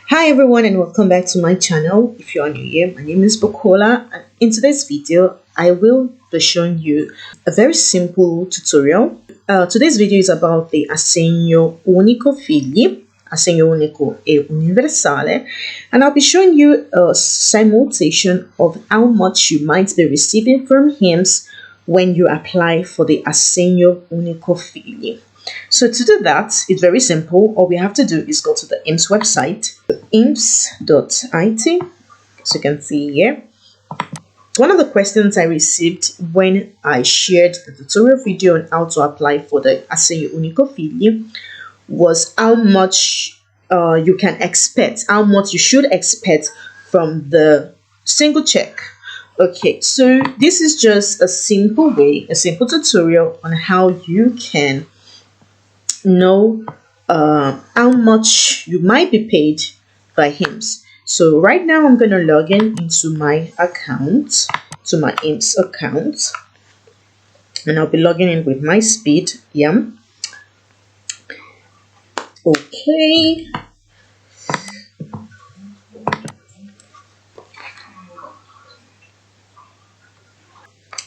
Hi everyone and welcome back to my channel. If you are new here, my name is Bukola, and in today's video I will be showing you a very simple tutorial. Today's video is about the Assegno Unico figli, Assegno Unico e Universale, and I'll be showing you a simultation of how much you might be receiving from INPS when you apply for the Assegno Unico figli. So to do that, it's very simple. All we have to do is go to the INPS website, imps.it, as you can see here. One of the questions I received when I shared the tutorial video on how to apply for the Assegno Unico figli was how much you can expect, how much you should expect from the single check. Okay, so this is just a simple way, a simple tutorial on how you can know how much you might be paid by INPS. So right now I'm going to log in into my account, to my INPS account, and I'll be logging in with my SPID. Yeah. Okay.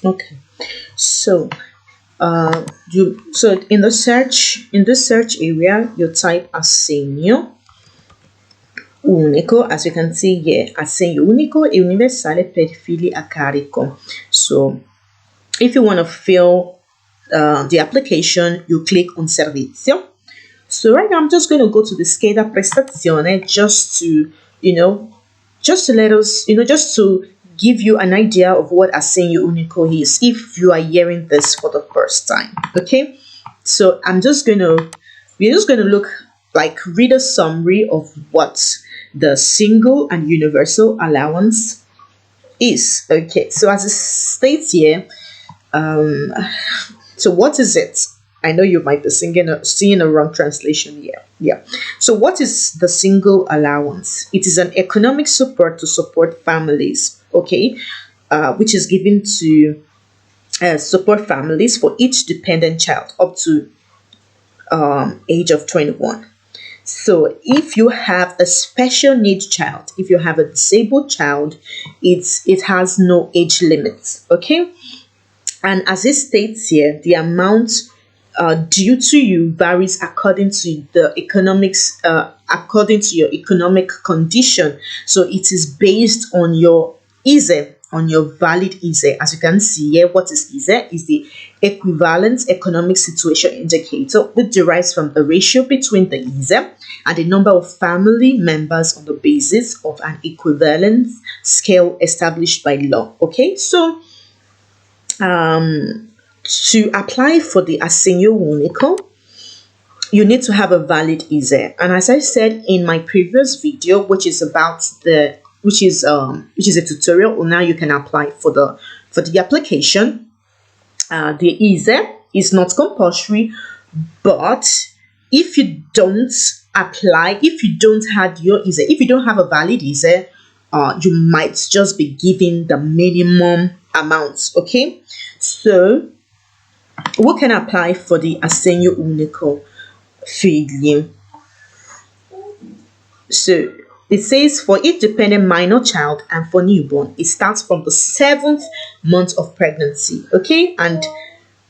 Okay. So in the search area you type Assegno Unico, as you can see here, Assegno Unico e Universale per figli a carico. So if you want to fill the application, you click on Servizio. So right now I'm just going to go to the scheda prestazione just to let us, just to give you an idea of what Assegno Unico is if you are hearing this for the first time. Okay, so we're just gonna read a summary of what the single and universal allowance is. Okay, so as it states here, so what is it? I know you might be seeing a wrong translation here. Yeah. So what is the single allowance? It is an economic support to support families, okay, which is given to support families for each dependent child up to age of 21. So if you have a special needs child, if you have a disabled child, it has no age limit, okay? And as it states here, the amount due to you varies according to the economics, according to your economic condition. So it is based on your ISEE, on your valid ISEE. As you can see here, what is ISEE? Is the equivalent economic situation indicator, which derives from the ratio between the ISEE and the number of family members on the basis of an equivalence scale established by law. Okay, so to apply for the Assegno Unico, you need to have a valid ISEE. And as I said in my previous video, which is a tutorial on how you can apply for the application, the ISEE is not compulsory, but if you don't apply, if you don't have your ISEE, if you don't have a valid ISEE, you might just be given the minimum amounts. Okay, so who can apply for the Assegno Unico figli? So it says for each dependent minor child and for newborn, it starts from the 7th month of pregnancy. Okay, and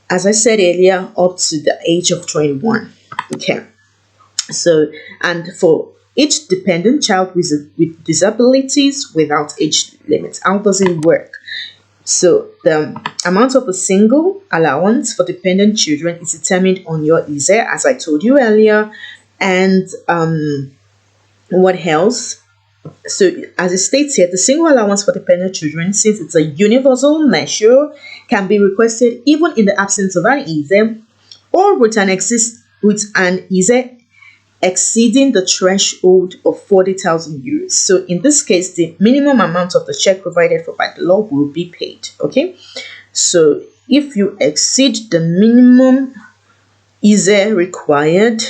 as I said earlier, up to the age of 21. Okay, so and for each dependent child with disabilities without age limits. How does it work? So the amount of the single allowance for dependent children is determined on your ISEE, as I told you earlier. And what else? So as it states here, the single allowance for dependent children, since it's a universal measure, can be requested even in the absence of an ISEE or with an ISEE exceeding the threshold of 40,000 euros. So in this case, the minimum amount of the check provided for by the law will be paid. Okay, so if you exceed the minimum ISEE required,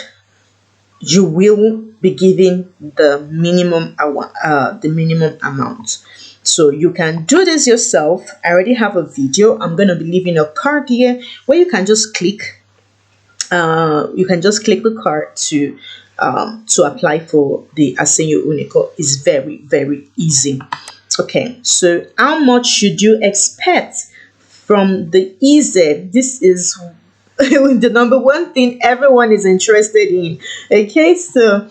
you will be given the minimum amount. So you can do this yourself. I already have a video. I'm going to be leaving a card here where you can just click. The card to to apply for the Assegno Unico is very, very easy. Okay, so how much should you expect from the ISEE? This is the number one thing everyone is interested in. Okay, so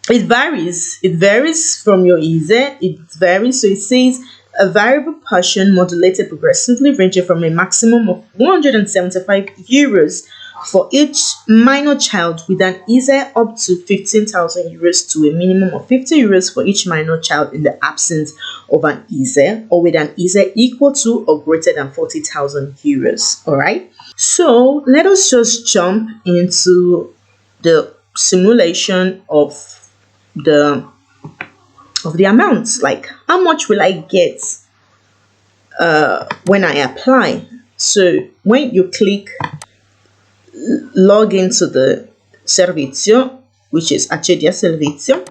it varies from your ISEE. It varies. So it says a variable portion modulated progressively, ranging from a maximum of 175 euros for each minor child with an ISEE up to 15,000 euros to a minimum of 50 euros for each minor child in the absence of an ISEE, or with an ISEE equal to or greater than 40,000 euros. All right. So let us just jump into the simulation of the amounts. Like, how much will I get when I apply? So when you click log into the servizio, which is accedi a servizio,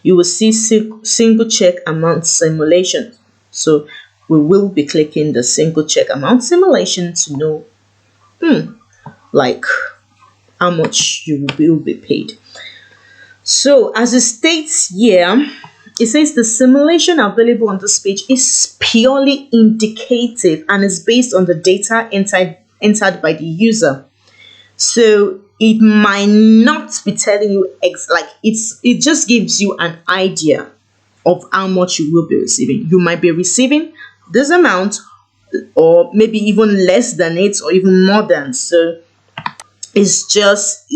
you will see single check amount simulation. So we will be clicking the single check amount simulation to know like how much you will be paid. So as it states here, it says the simulation available on this page is purely indicative and is based on the data entered by the user. So it might not be telling you it just gives you an idea of how much you will be receiving. You might be receiving this amount, or maybe even less than it, or even more than. So it's just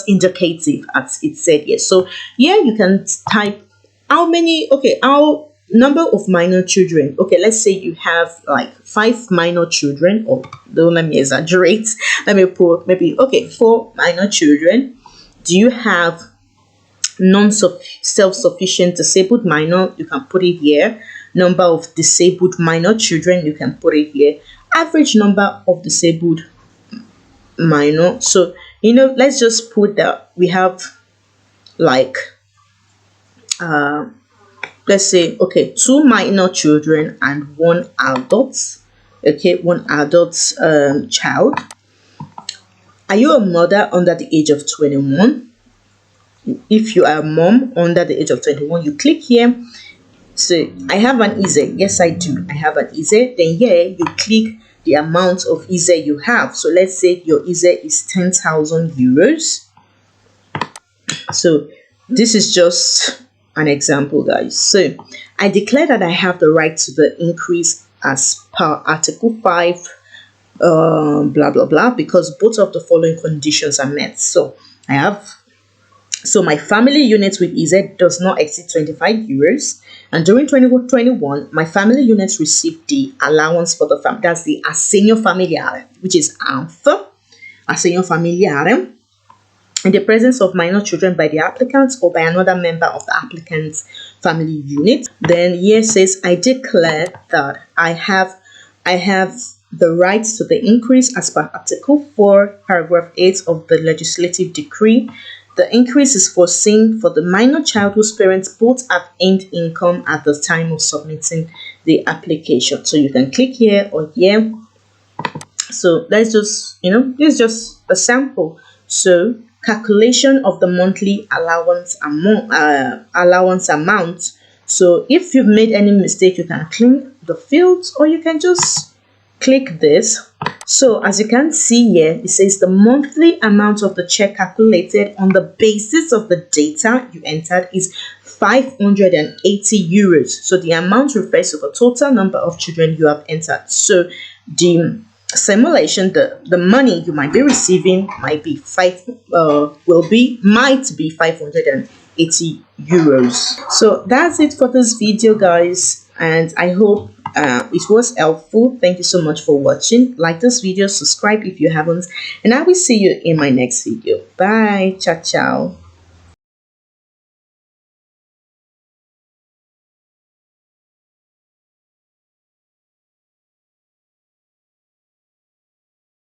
indicative, as it said here. So here you can type how many, how number of minor children. Okay, let's say you have like 5 minor children, or don't let me exaggerate. Let me put maybe 4 minor children. Do you have self-sufficient disabled minor? You can put it here. Number of disabled minor children, you can put it here. Average number of disabled minor. So let's just put that we have like let's say 2 minor children and 1 adult. Okay, 1 adult child. Are you a mother under the age of 21? If you are a mom under the age of 21, you click here. So I have an ISEE. Yes, I do. I have an ISEE. Then here you click the amount of ISEE you have. So let's say your ISEE is 10,000 euros. So this is just an example, guys. So I declare that I have the right to the increase as per Article 5, blah blah blah, because both of the following conditions are met. So my family unit with ISEE does not exceed 25 euros, and during 2021 my family units received the allowance for the family. That's the assegno familiare, which is ANF, assegno familiare, in the presence of minor children by the applicants or by another member of the applicant's family unit. Then here says I declare that I have the right to the increase as per Article 4, paragraph 8 of the legislative decree. The increase is foreseen for the minor child whose parents both have earned income at the time of submitting the application. So you can click here or here. So that's just, this is just a sample. So calculation of the monthly allowance amount. So if you've made any mistake, you can clean the fields, or you can just click this. So as you can see here, it says the monthly amount of the check calculated on the basis of the data you entered is 580 euros. So the amount refers to the total number of children you have entered. So the simulation, the money you might be receiving might be 580 euros. So that's it for this video, guys, and I hope it was helpful. Thank you so much for watching. Like this video, subscribe if you haven't, and I will see you in my next video. Bye. Ciao ciao.